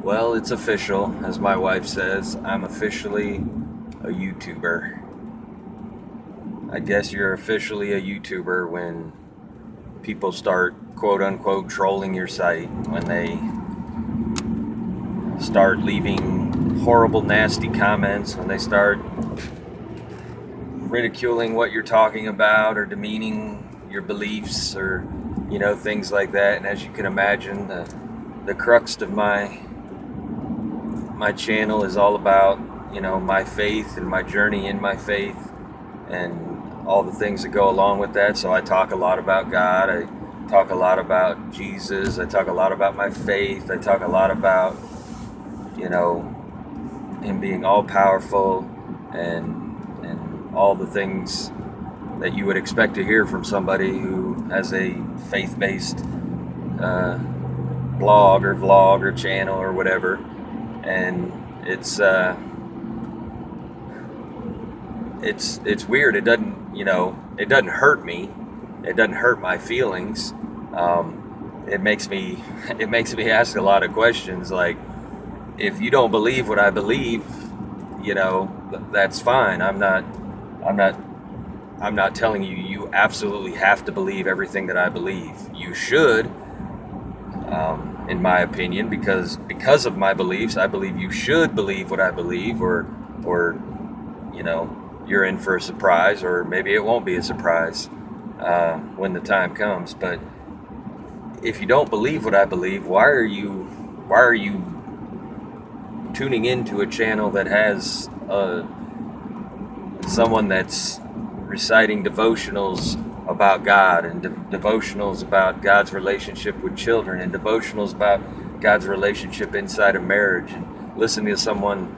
Well, it's official, as my wife says. I'm officially a YouTuber. I guess you're officially a YouTuber when people start quote unquote trolling your site, when they start leaving horrible, nasty comments, when they start ridiculing what you're talking about or demeaning your beliefs or, things like that. And as you can imagine, the crux of my channel is all about, my faith and my journey in my faith and all the things that go along with that. So I talk a lot about God. I talk a lot about Jesus. I talk a lot about my faith. I talk a lot about, Him being all powerful and all the things that you would expect to hear from somebody who has a faith-based blog or vlog or channel or whatever. And it's weird. It doesn't hurt me. It doesn't hurt my feelings. It makes me ask a lot of questions. Like, if you don't believe what I believe, that's fine. I'm not telling you absolutely have to believe everything that I believe. You should, in my opinion, because of my beliefs, I believe you should believe what I believe, or you're in for a surprise, or maybe it won't be a surprise when the time comes. But if you don't believe what I believe, why are you tuning into a channel that has someone that's reciting devotionals about God, and devotionals about God's relationship with children, and devotionals about God's relationship inside of marriage, and listening to someone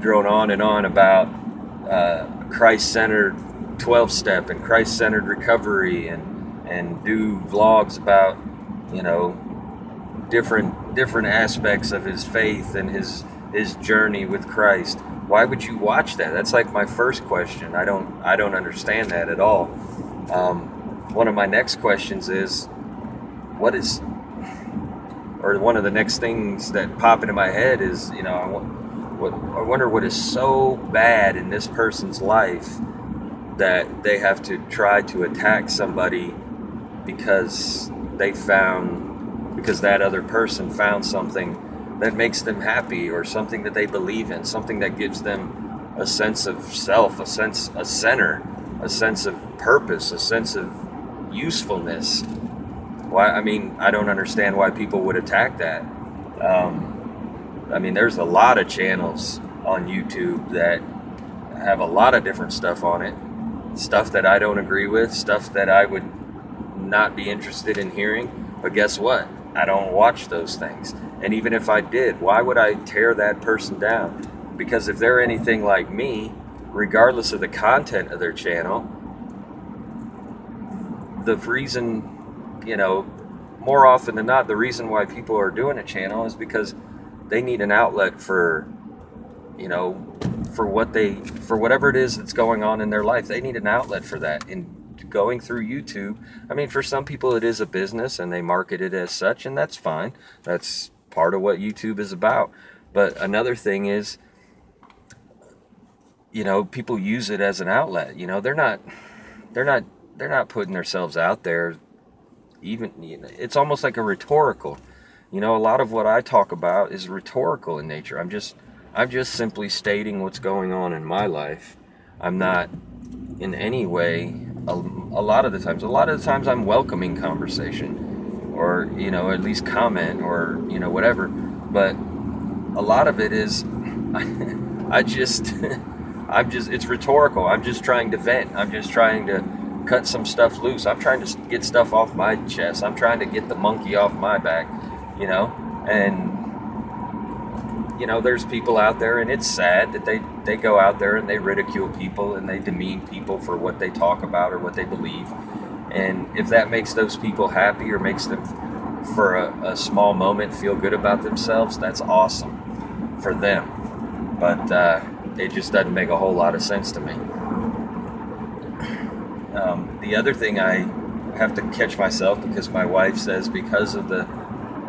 drone on and on about Christ-centered 12-step and Christ-centered recovery, and do vlogs about different aspects of his faith and his journey with Christ. Why would you watch that? That's like my first question. I don't understand that at all. One of my next questions is, one of the next things that pop into my head is, I wonder what is so bad in this person's life that they have to try to attack somebody because that other person found something that makes them happy, or something that they believe in, something that gives them a sense of self, a center, a sense of purpose, a sense of usefulness. I don't understand why people would attack that. There's a lot of channels on YouTube that have a lot of different stuff on it, stuff that I don't agree with, stuff that I would not be interested in hearing. But guess what? I don't watch those things. And even if I did, why would I tear that person down? Because if they're anything like me, regardless of the content of their channel, the reason, more often than not, the reason why people are doing a channel is because they need an outlet for whatever it is that's going on in their life. They need an outlet for that. And going through YouTube, for some people it is a business and they market it as such, and that's fine. That's part of what YouTube is about. But another thing is, people use it as an outlet. They're not putting themselves out there. Even, it's almost like a rhetorical. A lot of what I talk about is rhetorical in nature. I'm just simply stating what's going on in my life. I'm not in any way, a lot of the times I'm welcoming conversation, or at least comment, or whatever. But a lot of it is it's rhetorical. I'm just trying to vent. I'm just trying to cut some stuff loose. I'm trying to get stuff off my chest. I'm trying to get the monkey off my back, and there's people out there, and it's sad that they go out there and they ridicule people and they demean people for what they talk about or what they believe. And if that makes those people happy, or makes them for a small moment feel good about themselves, that's awesome for them. But it just doesn't make a whole lot of sense to me. The other thing I have to catch myself, because my wife says because of the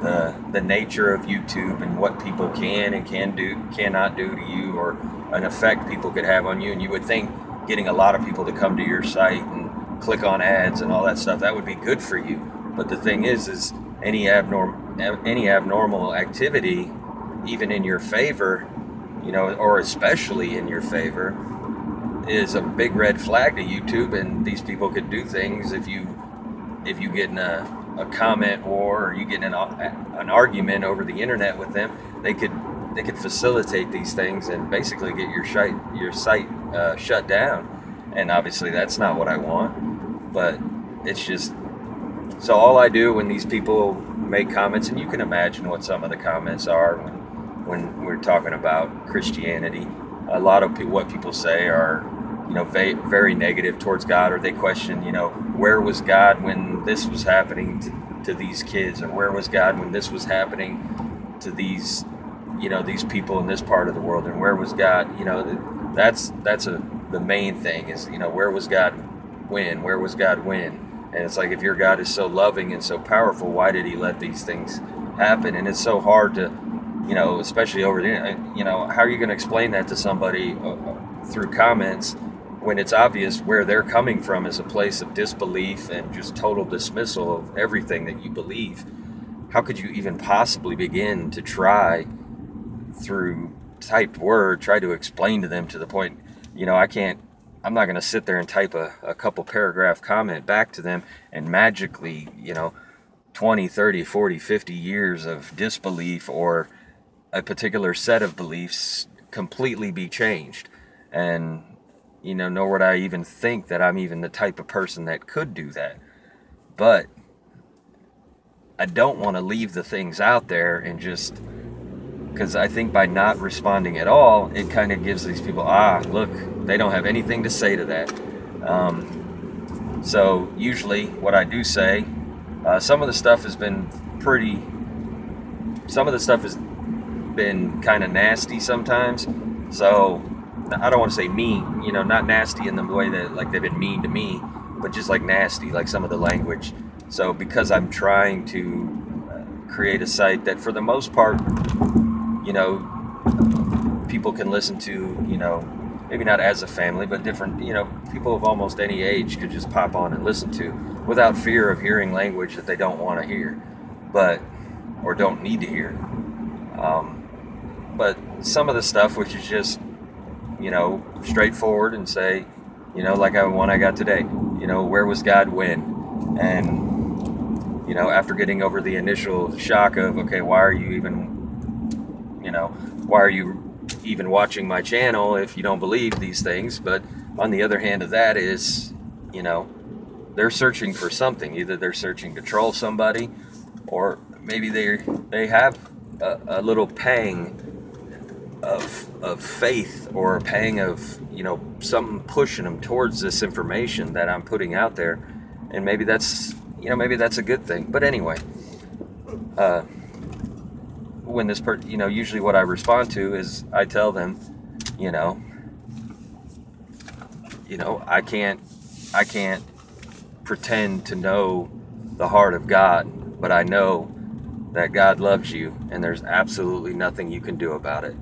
the nature of YouTube and what people can and cannot do to you, or an effect people could have on you. And you would think getting a lot of people to come to your site and click on ads and all that stuff, that would be good for you. But the thing is any abnormal activity, even in your favor, or especially in your favor, is a big red flag to YouTube. And these people could do things if you get in a comment war, or you get in an argument over the internet with them. They could facilitate these things and basically get your site shut down. And obviously that's not what I want. But it's just, so all I do when these people make comments, and you can imagine what some of the comments are when we're talking about Christianity, a lot of what people say are very negative towards God, or they question, where was God when this was happening to these kids, or where was God when this was happening to these, these people in this part of the world, and where was God? That's the main thing is, where was God when? Where was God when? And it's like, if your God is so loving and so powerful, why did he let these things happen? And it's so hard to, especially over the internet, how are you going to explain that to somebody through comments, when it's obvious where they're coming from is a place of disbelief and just total dismissal of everything that you believe? How could you even possibly begin to try, through typed word, try to explain to them to the point, I'm not going to sit there and type a couple paragraph comment back to them and magically, 20, 30, 40, 50 years of disbelief or a particular set of beliefs completely be changed. And nor would I even think that I'm even the type of person that could do that. But I don't want to leave the things out there and just, because I think by not responding at all, it kind of gives these people, look, they don't have anything to say to that. So usually what I do say, some of the stuff has been kind of nasty sometimes. So I don't want to say mean, not nasty in the way that like they've been mean to me, but just like nasty, like some of the language. So because I'm trying to create a site that for the most part, people can listen to, maybe not as a family, but different, people of almost any age could just pop on and listen to without fear of hearing language that they don't want to hear, or don't need to hear. But some of the stuff, which is just, straightforward, and say, like one I got today, where was God when? And, after getting over the initial shock of, okay, why are you even watching my channel if you don't believe these things? But on the other hand of that is, they're searching for something. Either they're searching to troll somebody, or maybe they have a little pang of faith, or a pang of something pushing them towards this information that I'm putting out there, and maybe that's a good thing. But anyway, when this usually what I respond to is I tell them, I can't pretend to know the heart of God, but I know that God loves you, and there's absolutely nothing you can do about it.